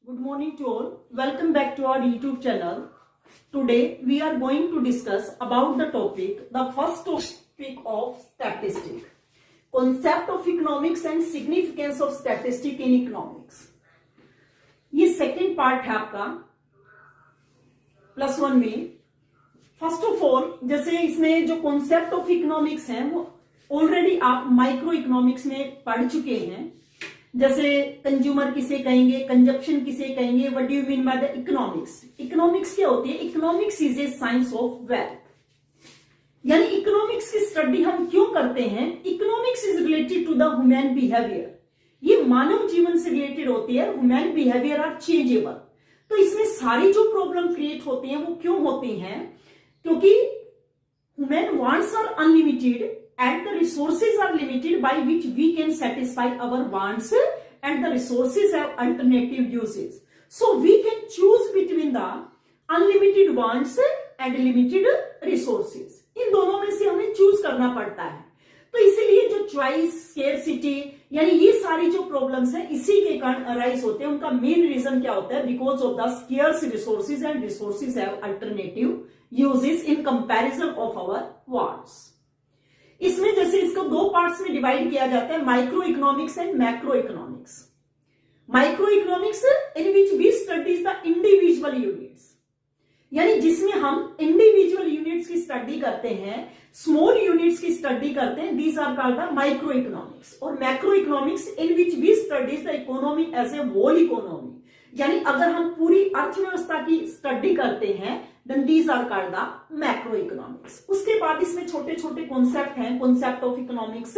Good morning to all. Welcome back to our YouTube channel. Today we are going to discuss about the topic, the first topic of statistics. Concept of economics and significance of statistics in economics. ये second part है आपका +1 में. First of all जैसे इसमें जो concept of economics है वो already आप माइक्रो इकोनॉमिक्स में पढ़ चुके हैं. जैसे कंज्यूमर किसे कहेंगे, कंजप्शन किसे कहेंगे, what do you mean by the economics. Economics क्या होती है? Economics is a science of wealth. यानी इकोनॉमिक्स की स्टडी हम क्यों करते हैं? Economics is related to the human behaviour. ये मानव जीवन से रिलेटेड होती है. Human behaviour are changeable. तो इसमें सारी जो प्रॉब्लम क्रिएट होती हैं वो क्यों होती हैं? क्योंकि human wants are unlimited and the resources are limited by which we can satisfy our wants and the resources have alternative uses. So we can choose between the unlimited wants and limited resources. इन दोनों में से हमें choose करना पड़ता है. तो इसीलिए जो चॉइस, स्केर्सिटी यानी ये सारी जो प्रॉब्लम्स हैं इसी के कारण अराइज होते हैं. उनका मेन रीजन क्या होता है? Because of the scarce resources and resources have alternative uses in comparison of our wants. इसमें जैसे इसको दो पार्ट्स में डिवाइड किया जाता है, micro economics and macro economics. Micro economics in which we studies the individual units, यानी जिसमें हम इंडिविजुअल यूनिट्स की स्टडी करते हैं, स्मॉल यूनिट्स की स्टडी करते हैं. These are called the micro economics. और macro economics in which we studies the economy as a whole economy. यानी अगर हम पूरी अर्थव्यवस्था की स्टडी करते हैं then these are called the macroeconomics. उसके बाद इसमें छोटे छोटे कॉन्सेप्ट हैं. कॉन्सेप्ट ऑफ इकोनॉमिक्स,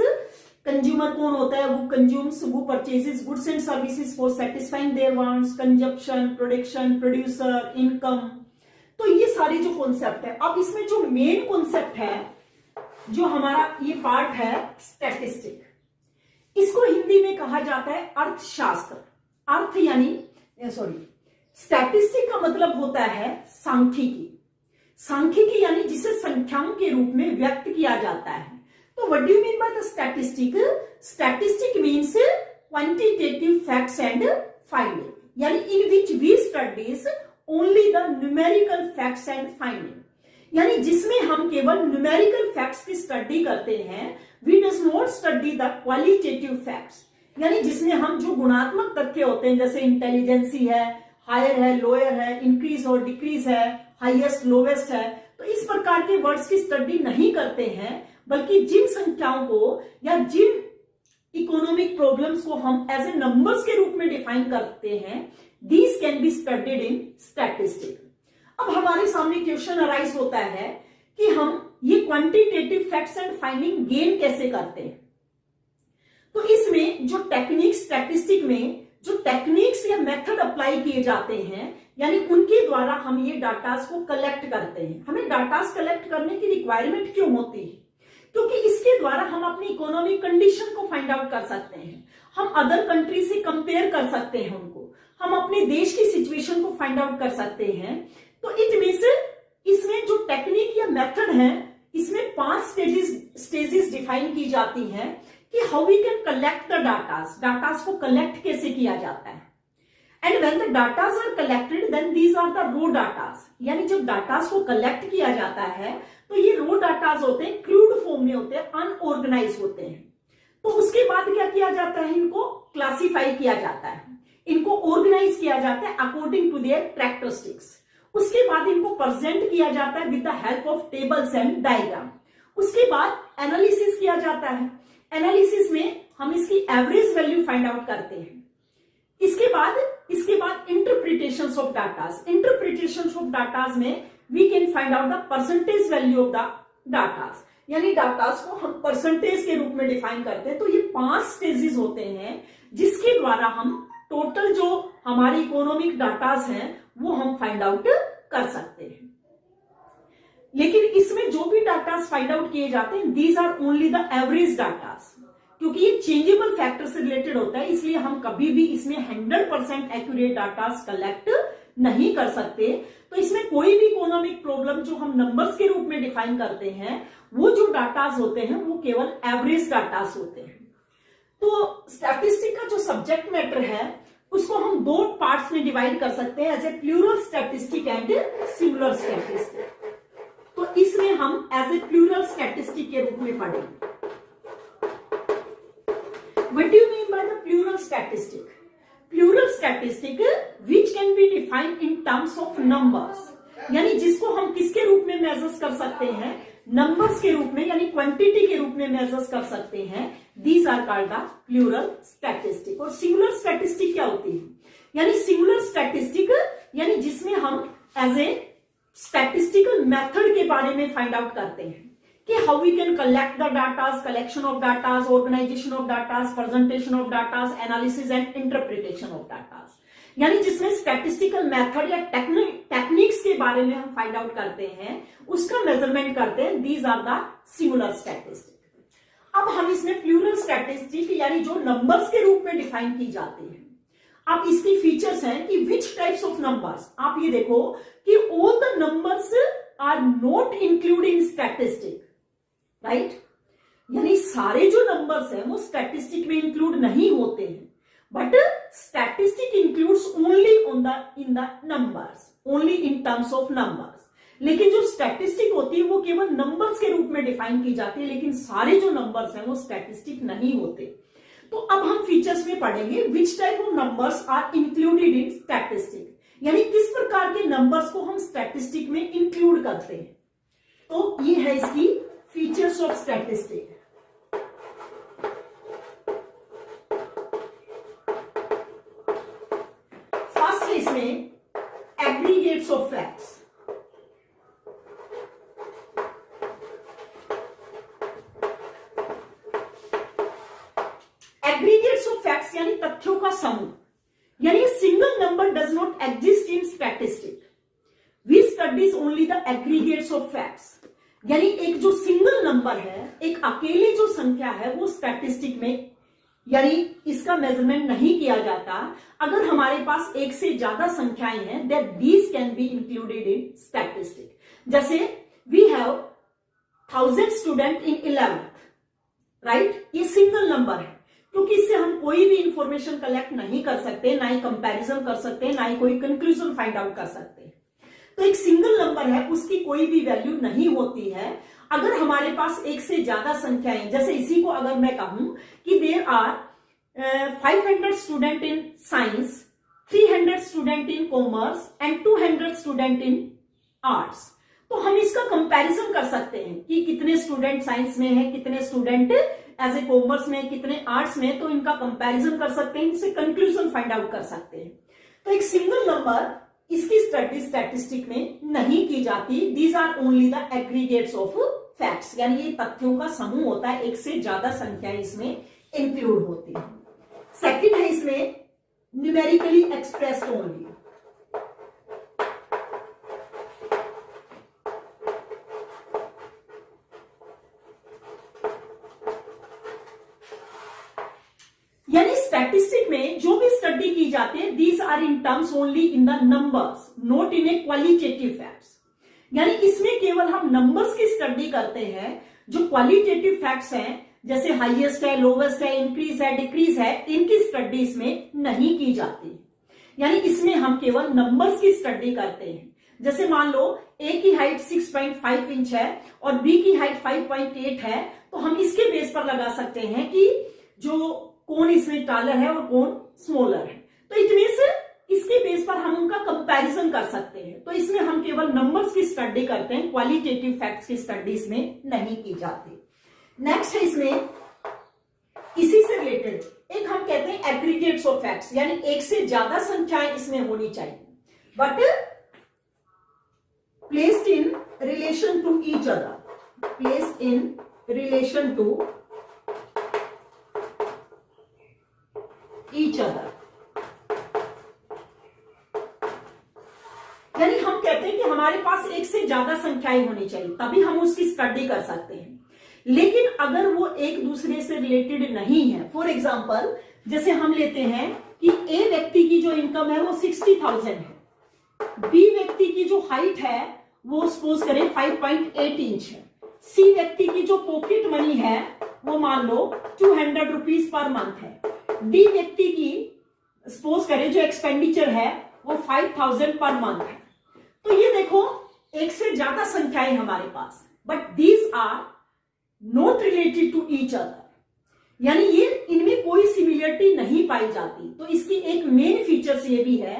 कंज्यूमर कौन होता है? वो कंज्यूम्स, वो purchases goods and services for satisfying their wants, consumption, production, producer, income. तो ये सारे जो कॉन्सेप्ट है. अब इसमें जो मेन कॉन्सेप्ट है, जो हमारा ये पार्ट है स्टैटिस्टिक, इसको हिंदी में कहा जाता है अर्थशास्त्र. अर्थ यानी स्टैटिस्टिक का मतलब होता है सांख्यिकी. सांख्यिकी यानी जिसे संख्याओं के रूप में व्यक्त किया जाता है. तो what do you mean by the statistic? Statistic means quantitative facts and finding, यानी in which we studies only the numerical facts and finding. यानी जिसमें हम केवल न्यूमेरिकल फैक्ट्स की स्टडी करते हैं. We does not study the qualitative facts, यानी जिसमें हम जो गुणात्मक तथ्य होते हैं, जैसे इंटेलिजेंसी है, हायर है, लोअर है, इंक्रीज और डिक्रीज है, हाईएस्ट लोवेस्ट है. तो इस प्रकार के वर्ड्स की स्टडी नहीं करते हैं, बल्कि जिन संख्याओं को या जिन इकोनॉमिक प्रॉब्लम्स को हम एज ए नंबर्स के रूप में डिफाइन करते हैं, these can be studied in statistic. अब हमारे सामने क्वेश्चन अराइज होता है कि हम ये quantitative facts and finding gain कैसे करते हैं. तो इसमें जो टेक्निक, स्टैटिस्टिक में जो टेक्निक्स या मेथड अप्लाई किए जाते हैं, यानी उनके द्वारा हम ये डाटास को कलेक्ट करते हैं. हमें डाटास कलेक्ट करने की रिक्वायरमेंट क्यों होती है? क्योंकि इसके द्वारा हम अपनी इकोनॉमिक कंडीशन को फाइंड आउट कर सकते हैं, हम अदर कंट्री से कंपेयर कर सकते हैं उनको, हम अपने देश की सिचुएशन को फाइंड आउट कर सकते हैं. तो इट मीन्स इसमें जो टेक्निक या मेथड है, इसमें 5 स्टेजेस डिफाइन की जाती हैं कि how we can collect the datas. Datas को कलेक्ट कैसे किया जाता है? And when the datas are collected then these are the raw datas. यानी जब डाटास को कलेक्ट किया जाता है तो ये रो डाटास होते हैं, क्रूड फॉर्म में होते हैं, अनऑर्गेनाइज होते हैं. तो उसके बाद क्या किया जाता है? इनको क्लासिफाई किया जाता है, इनको ऑर्गेनाइज किया जाता है अकॉर्डिंग टू देयर कैरेक्टरिस्टिक्स. उसके बाद इनको प्रेजेंट किया जाता है with the help of tables and diagram. उसके बाद एनालिसिस किया जाता है. एनालिसिस में हम इसकी एवरेज वैल्यू फाइंड आउट करते हैं. इसके बाद interpretations of datas. Interpretations of datas में we can find out the percentage value of the datas, यानी डाटास को हम परसेंटेज के रूप में डिफाइन करते हैं. तो ये 5 स्टेजेस होते हैं जिसके द्वारा हम टोटल जो हमारी इकोनॉमिक डाटास हैं वो हम फाइंड आउट कर सकते हैं. लेकिन इसमें जो भी डाटास फाइंड आउट किए जाते हैं, these are only the average datas. क्योंकि ये चेंजेबल फैक्टर से रिलेटेड होता है, इसलिए हम कभी भी इसमें 100% एक्यूरेट डाटास कलेक्ट नहीं कर सकते. तो इसमें कोई भी इकोनॉमिक प्रॉब्लम जो हम नंबर्स के रूप में डिफाइन करते हैं, वो जो डाटास होते हैं वो केवल एवरेज डाटास होते हैं. तो स्टैटिस्टिक का जो सब्जेक्ट मैटर है उसको हम दो पार्ट्स में डिवाइड कर सकते हैं, as a plural statistic and singular statistic. तो इसमें हम एज ए प्लूरल स्टैटिस्टिक के रूप में पढ़ेंगे। What do you mean by the plural statistic? Plural statistic which can be defined in terms of numbers, यानी जिसको हम किसके रूप में मेजर्स कर सकते हैं, नंबर्स के रूप में, यानी क्वांटिटी के रूप में मेजर्स कर सकते हैं। These are called the plural statistic. और सिंगुलर स्टैटिस्टिक क्या होती है, यानी सिंगुलर स्टैटिस्टिक यानी जिसमें हम एज ए स्टैटिस्टिकल मेथड के बारे में फाइंड आउट करते हैं कि how we can collect the datas, collection of datas, organisation of datas, presentation of datas, analysis and interpretation of datas, यानी जिसमें स्टैटिस्टिकल मेथड या टेक्निक्स के बारे में हम फाइंड आउट करते हैं, उसका मेजरमेंट करते हैं। These are the singular statistic. अब हम इसमें प्लूरल स्टैटिस्टिक यानी जो नंबर्स के रूप में डिफाइन की जाती है। अब इसकी फीचर्स हैं कि विच टाइप्स ऑफ नंबर्स, आप ये देखो कि all the numbers are not included in statistic, right, यानी सारे जो नंबर्स हैं वो स्टैटिस्टिक में इंक्लूड नहीं होते हैं, but statistic includes only in the numbers, only in terms of numbers. लेकिन जो स्टैटिस्टिक होती है वो केवल नंबर्स के रूप में डिफाइन की जाती है, लेकिन सारे जो नंबर्स हैं वो स्टैटिस्टिक नहीं होते। तो अब हम फीचर्स में पढ़ेंगे which type of numbers are included in statistic, यानी किस प्रकार के नंबर्स को हम स्टैटिस्टिक में इंक्लूड करते हैं। तो ये है इसकी फीचर्स ऑफ स्टैटिस्टिक। फर्स्ट है इसमें aggregates of facts. Aggregates of facts यानी तथ्यों का समूह, यानी single number does not exist in statistic, we studies only the aggregates of facts, यानी एक जो सिंगल नंबर है, एक अकेले जो संख्या है वो स्टैटिस्टिक में यानी इसका मेजरमेंट नहीं किया जाता। अगर हमारे पास एक से ज्यादा संख्याएं हैं that these can be included in statistic. जैसे we have 1000 student in 11th, right, ये सिंगल नंबर है क्योंकि इससे हम कोई भी इंफॉर्मेशन कलेक्ट नहीं कर सकते, ना ही कंपैरिजन कर सकते, ना ही कोई कंक्लूजन फाइंड आउट कर सकते। तो एक सिंगल नंबर है, उसकी कोई भी वैल्यू नहीं होती है। अगर हमारे पास एक से ज्यादा संख्याएं, जैसे इसी को अगर मैं कहूं कि there are 500 student in science, 300 student in commerce and 200 student in arts, तो हम इसका कंपैरिजन कर सकते हैं कि कितने स्टूडेंट साइंस में है, कितने स्टूडेंट एज ए कॉमर्स में, कितने आर्ट्स में, तो इनका कंपैरिजन कर सकते हैं, इनसे कंक्लूजन फाइंड आउट कर सकते हैं। तो एक सिंगल नंबर इसकी स्टडी स्टैटिस्टिक में नहीं की जाती। These are only the aggregates of facts, यानी ये तथ्यों का समूह होता है, एक से ज्यादा संख्याएं इसमें इंक्लूड होती है। सेकंड है इसमें न्यूमेरिकली एक्सप्रेस्ड ओनली। यानी स्टैटिस्टिक में जो भी स्टडी की जाती है, these are in terms only in the numbers, not in a qualitative facts, यानी इसमें केवल हम नंबर्स की स्टडी करते हैं। जो क्वालिटेटिव फैक्ट्स हैं जैसे हाईएस्ट है, लोवेस्ट है, इंक्रीज है, डिक्रीज है, इनकी स्टडी इसमें नहीं की जाती, यानी इसमें हम केवल नंबर्स की स्टडी करते हैं। जैसे मान लो ए की हाइट 6.5 इंच है और बी की हाइट 5.8 है, तो हम इसके बेस पर लगा सकते हैं कि जो कौन इसमें टॉलर है और कौन स्मॉलर है। तो इट मींस इसके बेस पर हम उनका कंपैरिजन कर सकते हैं। तो इसमें हम केवल नंबर्स की स्टडी करते हैं, क्वालिटेटिव फैक्ट्स की स्टडी इसमें नहीं की जाती। नेक्स्ट है इसमें इसी से रिलेटेड एक हम कहते हैं एग्रीगेट्स ऑफ फैक्ट्स, यानी एक से ज्यादा संख्याएं इसमें होनी चाहिए, but placed in relation to each other, placed in relation to each other, यानी हम कहते हैं कि हमारे पास एक से ज्यादा संख्याएं होनी चाहिए, तभी हम उसकी स्टडी कर सकते हैं। लेकिन अगर वो एक दूसरे से रिलेटेड नहीं है, फॉर एग्जाम्पल जैसे हम लेते हैं कि ए व्यक्ति की जो इनकम है वो 60,000 है, बी व्यक्ति की जो हाइट है वो सपोज करें 5.8 इंच है, सी व्यक्ति की जो पॉकेट मनी है वो मान लो 200 रुपीज पर मंथ है, डी व्यक्ति की सपोज करें जो एक्सपेंडिचर है वो 5000 पर मंथ है, तो ये देखो एक से ज्यादा संख्याएं हमारे पास, but these are not related to each other, यानी ये इनमें कोई सिमिलरिटी नहीं पाई जाती। तो इसकी एक मेन फीचर्स ये भी है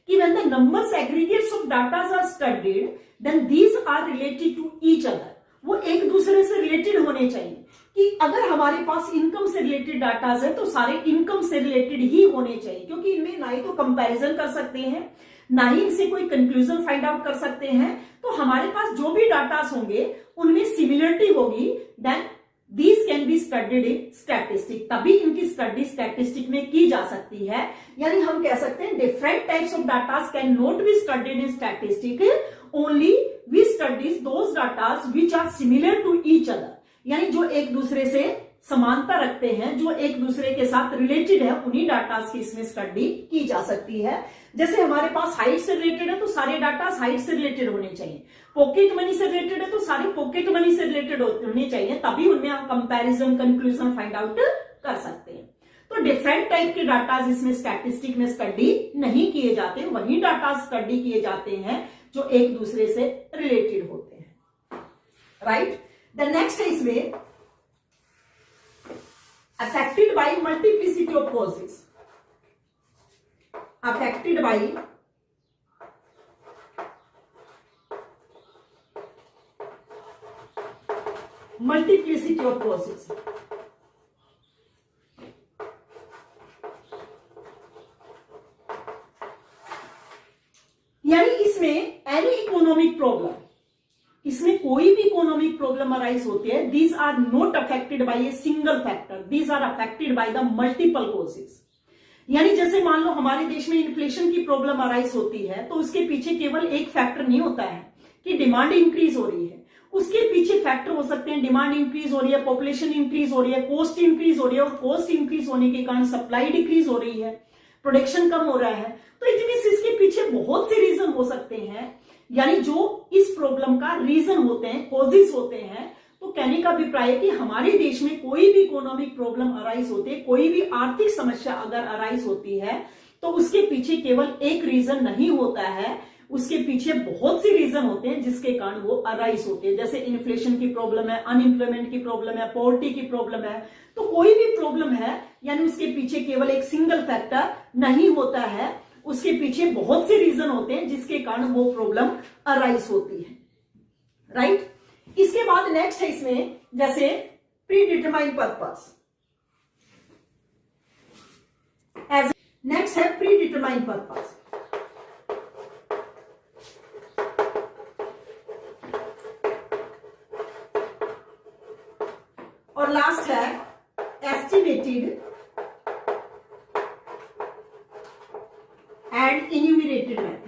कि when the numbers aggregates of datas are studied then these are related to each other, वो एक दूसरे से रिलेटेड होने चाहिए। कि अगर हमारे पास इनकम से रिलेटेड डाटाज है तो सारे इनकम से रिलेटेड ही होने चाहिए, क्योंकि इनमें ना ही तो कंपैरिजन कर सकते हैं ना ही इनसे कोई कंक्लूजन फाइंड आउट कर सकते हैं। तो हमारे पास जो भी डाटास होंगे उनमें सिमिलरिटी होगी, then these can be studied in statistic, तभी इनकी स्टडी स्टैटिस्टिक में की जा सकती है। यानी हम कह सकते हैं different types of datas can not be studied in statistic, only we studies those datas which are similar to each other, यानी जो एक दूसरे से समानता रखते हैं, जो एक दूसरे के साथ रिलेटेड है, उन्हीं डाटास की इसमें स्टडी की जा सकती है। जैसे हमारे पास हाइट से रिलेटेड है तो सारे डाटास हाइट से रिलेटेड होने चाहिए, पॉकेट मनी से रिलेटेड है तो सारे पॉकेट मनी से रिलेटेड होने चाहिए, तभी उनमें हम कंपैरिजन कंक्लूजन फाइंड आउट कर सकते हैं। तो डिफरेंट टाइप के डाटास इसमें स्टैटिस्टिक में स्टडी नहीं किए जाते, वही डाटा स्टडी किए जाते हैं जो एक दूसरे से रिलेटेड होते हैं, राइट। द नेक्स्ट है इसमें affected by multiplicity of causes, affected by multiplicity of causes, यानी इसमें एनी इकोनॉमिक प्रॉब्लम, इसमें कोई भी इकोनॉमिक प्रॉब्लम अराइज होती है, these are not affected by a single factor, these are affected by the multiple causes. यानी जैसे मान लो हमारे देश में इन्फ्लेशन की प्रॉब्लम अराइज होती है तो उसके पीछे केवल एक फैक्टर नहीं होता है कि डिमांड इंक्रीज हो रही है, उसके पीछे फैक्टर हो सकते हैं डिमांड इंक्रीज हो रही है, पॉपुलेशन इंक्रीज हो रही है, कॉस्ट इंक्रीज हो रही है, और कॉस्ट इंक्रीज होने के कारण सप्लाई डिक्रीज हो रही है, प्रोडक्शन कम हो रहा है। तो इट मींस इसके पीछे बहुत से रीजन हो सकते हैं, यानी जो इस प्रॉब्लम का रीजन होते हैं, कॉजेस होते हैं। तो कहने का अभिप्राय है कि हमारे देश में कोई भी इकोनॉमिक प्रॉब्लम अराइज होती है, कोई भी आर्थिक समस्या अगर अराइज होती है तो उसके पीछे केवल एक रीजन नहीं होता है, उसके पीछे बहुत से रीजन होते हैं जिसके कारण वो अराइज होते हैं। जैसे इन्फ्लेशन की प्रॉब्लम है, अनएम्प्लॉयमेंट की प्रॉब्लम है, पॉवर्टी की प्रॉब्लम है, तो कोई भी प्रॉब्लम है यानी उसके पीछे केवल एक सिंगल फैक्टर नहीं होता है, उसके पीछे बहुत से रीजन होते हैं जिसके कारण वो प्रॉब्लम अराइज होती है, राइट। इसके बाद नेक्स्ट है इसमें जैसे predetermined purpose, as next है प्री डिटरमाइंड पर्पस। और लास्ट है estimated and enumerated method.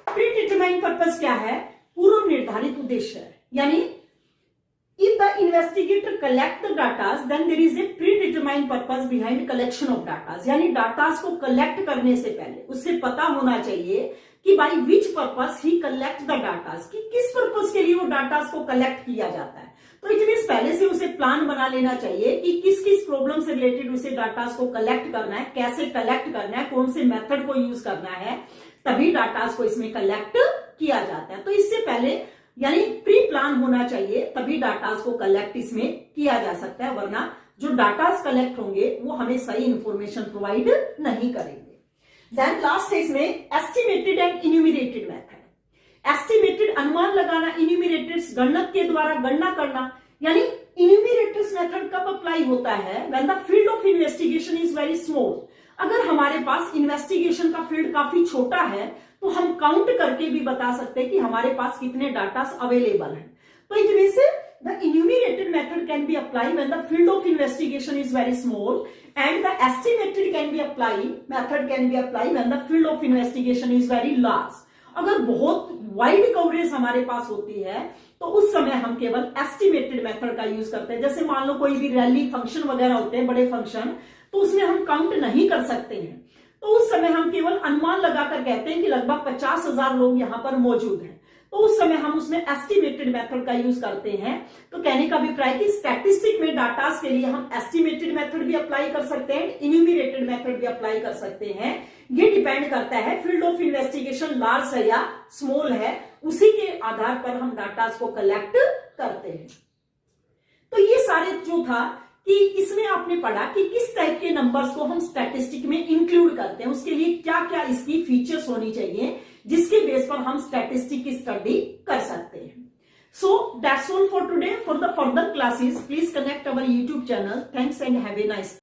Predetermined purpose क्या है? पूर्व निर्धारित उद्देश्य है, यानी if the investigator collect the datas then there is a predetermined purpose behind collection of datas, यानी डाटास को कलेक्ट करने से पहले उससे पता होना चाहिए कि बाई विच पर्पस ही कलेक्ट द डाटास, कि किस पर्पस के लिए वो डाटास को कलेक्ट किया जाता है। तो इट मींस पहले से उसे प्लान बना लेना चाहिए कि किस किस प्रॉब्लम से रिलेटेड उसे डाटास को कलेक्ट करना है, कैसे कलेक्ट करना है, कौन से मेथड को यूज करना है, तभी डाटास को इसमें कलेक्ट किया जाता है। तो इससे पहले यानी प्री प्लान होना चाहिए, तभी डाटास को कलेक्ट इसमें किया जा सकता है, वरना जो डाटास कलेक्ट होंगे वो हमें सही इंफॉर्मेशन प्रोवाइड नहीं करेंगे। देन लास्ट है इसमें estimated and enumerated method. Estimated अनुमान लगाना, इन्यूमरेटेड गणक के द्वारा गणना करना, यानी इन्यूमरेटेड मेथड कब अप्लाई होता है? When the field of investigation is very small. अगर हमारे पास इन्वेस्टिगेशन का फील्ड काफी छोटा है तो हम काउंट करके भी बता सकते हैं कि हमारे पास कितने डाटास अवेलेबल हैं। तो it means the enumerated method can be applied when the field of investigation is very small, and the estimated can be applied method can be applied when the field of investigation is very large. अगर बहुत wide coverage हमारे पास होती है तो उस समय हम केवल एस्टिमेटेड मेथड का यूज करते हैं। जैसे मान लो कोई भी रैली फंक्शन वगैरह होते हैं, बड़े फंक्शन, तो उसमें हम काउंट नहीं कर सकते हैं, तो उस समय हम केवल अनुमान लगाकर कहते हैं कि लगभग 50,000 लोग यहाँ पर मौजूद हैं। तो उस समय हम उसमें एस्टिमेटेड मेथड का यूज करते हैं। तो कहने का अभिप्राय कि स्टैटिस्टिक में डाटास के लिए हम एस्टिमेटेड मेथड भी अप्लाई कर सकते हैं, इन्यूमरेटेड मेथड भी अप्लाई कर सकते हैं। ये डिपेंड करता है फील्ड ऑफ इन्वेस्टिगेशन लार्ज है या स्मॉल है, उसी के आधार पर हम डाटास को कलेक्ट करते हैं। तो ये सारे जो था कि इसमें आपने पढ़ा कि किस टाइप के नंबर्स को हम स्टैटिस्टिक में इंक्लूड करते हैं, उसके लिए क्या क्या इसकी फीचर्स होनी चाहिए जिसके बेस पर हम स्टैटिस्टिक की स्टडी कर सकते हैं। So that's all for today. For the further classes please connect our YouTube channel. Thanks and have a nice